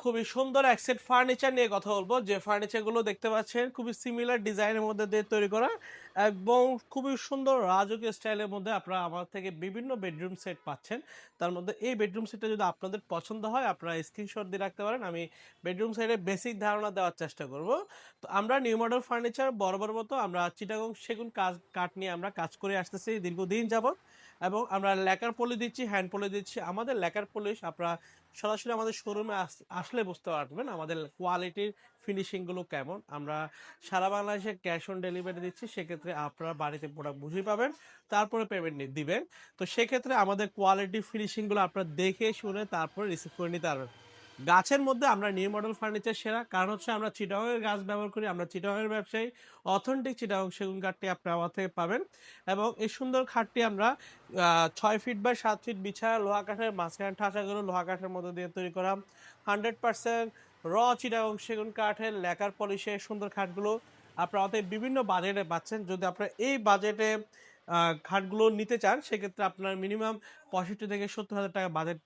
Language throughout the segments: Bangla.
খুবই সুন্দর এক সেট ফার্নিচার নিয়ে কথা বলবো। যে ফার্নিচারগুলো দেখতে পাচ্ছেন খুবই সিমিলার ডিজাইনের মধ্যে দিয়ে তৈরি করা এবং খুবই সুন্দর রাজকীয় স্টাইলের মধ্যে আপনারা আমার থেকে বিভিন্ন বেডরুম সেট পাচ্ছেন। তার মধ্যে এই বেডরুম সেটটা যদি আপনাদের পছন্দ হয় আপনারা স্ক্রিনশট দিয়ে রাখতে পারেন। আমি বেডরুম সেটের বেসিক ধারণা দেওয়ার চেষ্টা করব। তো আমরা নিউ মডেল ফার্নিচার বরাবর মতো আমরা চিটাগং সেগুন কাঠ নিয়ে আমরা কাজ করে আসতেছি দীর্ঘদিন যাবত এবং আমরা ল্যাকার পলি দিচ্ছি, হ্যান্ড পলি দিচ্ছি। আমাদের ল্যাকার পলিশ আপনারা সরাসরি আমাদের শোরুমে আসলে বুঝতে পারবেন আমাদের কোয়ালিটির ফিনিশিং গুলো কেমন। আমরা সারা বাংলাদেশে ক্যাশ অন ডেলিভারি দিচ্ছি, সেক্ষেত্রে আপনারা বাড়িতে প্রোডাক্ট বুঝেই পাবেন, তারপরে পেমেন্ট দিবেন। তো সেক্ষেত্রে আমাদের কোয়ালিটি ফিনিশিং গুলো আপনারা দেখে শুনে তারপরে রিসিভ করে নিতে পারবেন। গাছের মধ্যে আমরা নিউ মডেল ফার্নিচার সেরা, কারণ হচ্ছে আমরা চিটাগংয়ের গাছ ব্যবহার করি, আমরা চিটাগংয়ের ব্যবসায়ী। অথেন্টিক চিটাগং সেগুন কাঠটি আপনারা আমার থেকে পাবেন এবং এই সুন্দর খাটটি আমরা 6 ফিট বাই 7 ফিট বিছায়া লোহা কাঠের মাঝখানে ঠাঁচাগুলো লোহা কাঠের মধ্যে দিয়ে তৈরি করা 100% র চিটাগং সেগুন কাঠের লেকার পলিশের সুন্দর খাটগুলো আপনারা অতএব বিভিন্ন বাজেটে পাচ্ছেন। যদি আপনারা এই বাজেটে খাটগুলো নিতে চান সেক্ষেত্রে আপনার মিনিমাম 65 থেকে 70 হাজার টাকা বাজেট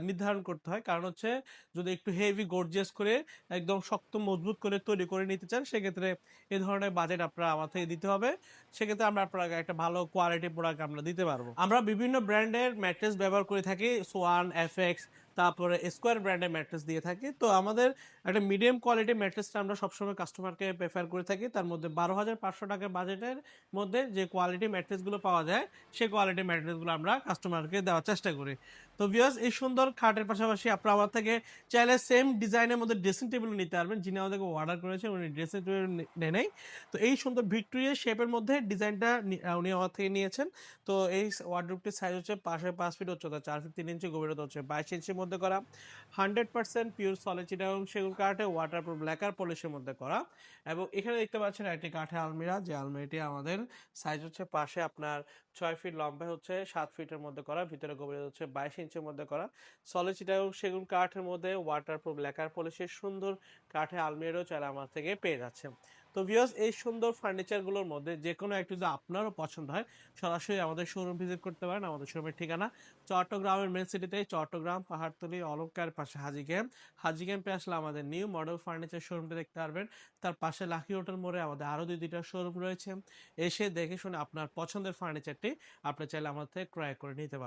নির্ধারণ করতে হয়। কারণ হচ্ছে যদি একটু হেভি গর্জিয়াস করে একদম শক্ত মজবুত করে তৈরি করে নিতে চান সেক্ষেত্রে এই ধরনের বাজেট আপনারা আমার থেকে দিতে হবে। সেক্ষেত্রে আমরা আপনাকে একটা ভালো কোয়ালিটি প্রোডাক্ট আমরা দিতে পারবো। আমরা বিভিন্ন ব্র্যান্ডের ম্যাট্রেস ব্যবহার করে থাকি, সোয়ান, এফএক্স, তারপরে স্কোয়ার ব্র্যান্ডের ম্যাট্রেস দিয়ে থাকি। তো আমাদের একটা মিডিয়াম কোয়ালিটি ম্যাট্রেসটা আমরা সবসময় কাস্টমারকে প্রেফার করে থাকি। তার মধ্যে 12,500 টাকা বাজেটের মধ্যে যে কোয়ালিটি ম্যাট্রেসগুলো পাওয়া যায় সেই কোয়ালিটি ম্যাট্রেসগুলো আমরা কাস্টমারকে দেওয়ার চেষ্টা করি। তো ভিউয়ার্স, এই সুন্দর খাটের পাশাপাশি আপনারা আমার থেকে চাইলে সেম ডিজাইনের মধ্যে ড্রেসিং টেবিল নিতে পারবেন। যিনি আমাদেরকে অর্ডার করেছেন উনি ড্রেসিং টেবিল নেই। তো এই সুন্দর ভিক্টোরিয়া শেপের মধ্যে ডিজাইনটা উনি আমার থেকে নিয়েছেন। তো এই ওয়ার্ডরোবটির সাইজ হচ্ছে পাশে 5 ফিট, উচ্চতা 4 ফিট 3 ইঞ্চি, গভীরতা হচ্ছে 22 ইঞ্চির মধ্যে করা। 100% পিওর সলিড চিটাগং সেগুন কাঠে ওয়াটারপ্রুফ লেকার পলিশের মধ্যে করা। এবং এখানে দেখতে পাচ্ছেন একটি কাঠের আলমিরা, যে আলমিরাটি আমাদের সাইজ হচ্ছে পাশে আপনার 6 ফিট, লম্বা হচ্ছে 7 ফিটের মধ্যে করা, ভিতরে গভীরতা হচ্ছে 22 ইঞ্চির মধ্যে করা। সলিড চিটাগং সেগুন কাঠের মধ্যে ওয়াটারপ্রুফ লেকার পলিশের সুন্দর কাঠের আলমিরাও চাইলে আমার থেকে পেয়ে যাচ্ছে। তো ভিউয়ার্স, এই সুন্দর ফার্নিচারগুলোর মধ্যে যে কোনো একটু যদি আপনারও পছন্দ হয় সরাসরি আমাদের শোরুম ভিজিট করতে পারেন। আমাদের শোরুমের ঠিকানা চট্টগ্রামের মেন সিটিতে, চট্টগ্রাম পাহাড়তলী অলঙ্কার পাশে হাজি ক্যাম্প। হাজি ক্যাম্পে আসলে আমাদের নিউ মডেল ফার্নিচার শোরুমটা দেখতে পারবেন। তার পাশে লাকি হোটেল মোড়ে আমাদের আরও 2টা শোরুম রয়েছে। এসে দেখে শুনে আপনার পছন্দের ফার্নিচারটি আপনি চাইলে আমাদের থেকে ক্রয় করে নিতে পারেন।